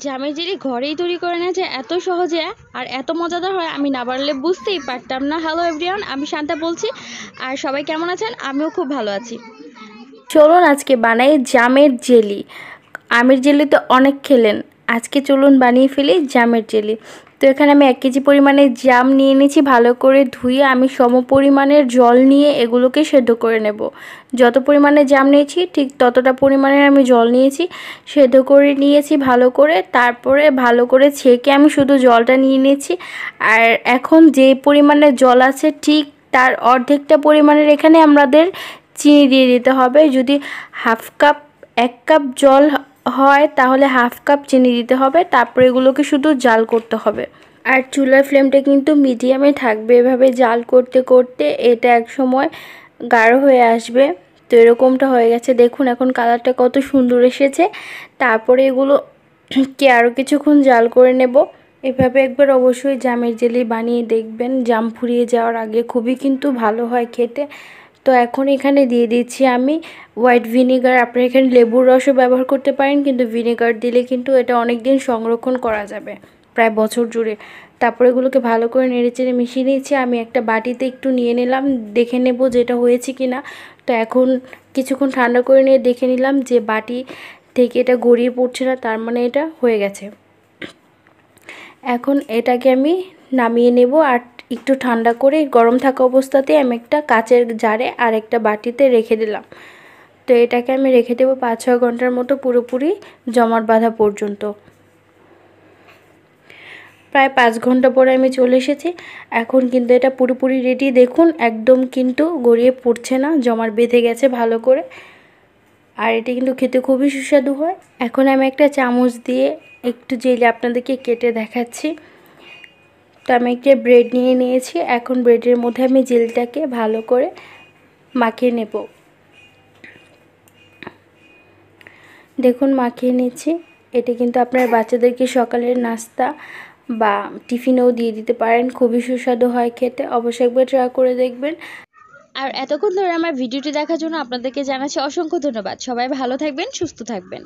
জামের জেলি ঘরেই তৈরি করে নেওয়া যায় এত সহজে আর এত মজাদার হয়, আমি না পারলে বুঝতেই পারতাম না। হ্যালো এভরিওয়ান, আমি শান্তা বলছি। আর সবাই কেমন আছেন? আমিও খুব ভালো আছি। চলুন আজকে বানাই জামের জেলি। আমের জেলি তো অনেক খেলেন, আজকে চলুন বানিয়ে ফেলি জামের জেলি। তো এখানে আমি 1 কেজি পরিমাণে জাম নিয়ে নিয়েছি, ভালো করে ধুয়ে আমি সম পরিমাণের জল নিয়ে এগুলোকে সেদ্ধ করে নেব। যত পরিমাণে জাম নিয়েছি ঠিক ততটা পরিমাণের আমি জল নিয়েছি, সেদ্ধ করে নিয়েছি ভালো করে। তারপরে ভালো করে ছেঁকে আমি শুধু জলটা নিয়ে নিয়েছি। আর এখন যে পরিমাণে জল আছে ঠিক তার অর্ধেকটা পরিমাণের এখানে আমাদের চিনি দিয়ে দিতে হবে। যদি হাফ কাপ 1 কাপ জল হয় তাহলে হাফ কাপ চিনি দিতে হবে। তারপরে এগুলোকে শুধু জাল করতে হবে। আর চুলার ফ্লেমটা কিন্তু মিডিয়ামে থাকবে। এভাবে জাল করতে করতে এটা এক সময় গাঢ় হয়ে আসবে। তো এরকমটা হয়ে গেছে, দেখুন এখন কালারটা কত সুন্দর এসেছে। তারপরে এগুলোকে আরও কিছুক্ষণ জাল করে নেব। এভাবে একবার অবশ্যই জামের জেলি বানিয়ে দেখবেন, জাম ফুরিয়ে যাওয়ার আগে, খুবই কিন্তু ভালো হয় খেতে। তো এখন এখানে দিয়ে দিচ্ছি আমি হোয়াইট ভিনেগার। আপনারা এখানে লেবুর রসও ব্যবহার করতে পারেন, কিন্তু ভিনেগার দিলে কিন্তু এটা অনেক দিন সংরক্ষণ করা যাবে, প্রায় বছর জুড়ে। তারপরে এগুলোকে ভালো করে নেড়েচেড়ে মিশিয়ে নিয়েছি। আমি একটা বাটিতে একটু নিয়ে নিলাম, দেখে নেব যেটা হয়েছে কি না। তো এখন কিছুক্ষণ ঠান্ডা করে নিয়ে দেখে নিলাম যে বাটি থেকে এটা গড়িয়ে পড়ছে না, তার মানে এটা হয়ে গেছে। এখন এটাকে আমি নামিয়ে নেব আর একটু ঠান্ডা করে গরম থাকা অবস্থাতে আমি একটা কাচের জারে আর একটা বাটিতে রেখে দিলাম। তো এটাকে আমি রেখে দেবো 5-6 ঘন্টার মতো, পুরোপুরি জমাট বাঁধা পর্যন্ত। প্রায় 5 ঘন্টা পরে আমি চলে এসেছি। এখন কিন্তু এটা পুরোপুরি রেডি, দেখুন একদম কিন্তু গড়িয়ে পড়ছে না, জমাট বেঁধে গেছে ভালো করে। আর এটা কিন্তু খেতে খুবই সুস্বাদু হয়। এখন আমি একটা চামচ দিয়ে একটু জেলি আপনাদেরকে কেটে দেখাচ্ছি। তো আমি একটা ব্রেড নিয়ে নিয়েছি, এখন ব্রেডের মধ্যে আমি জেলটাকে ভালো করে মাখিয়ে নেব। দেখুন মাখিয়ে নিচ্ছি। এটা কিন্তু আপনার বাচ্চাদেরকে সকালের নাস্তা বা টিফিনেও দিয়ে দিতে পারেন, খুবই সুস্বাদু হয় খেতে। অবশ্যই একবার ট্রাই করে দেখবেন। আর এতক্ষণ ধরে আমার ভিডিওটি দেখার জন্য আপনাদেরকে জানাচ্ছি অসংখ্য ধন্যবাদ। সবাই ভালো থাকবেন, সুস্থ থাকবেন।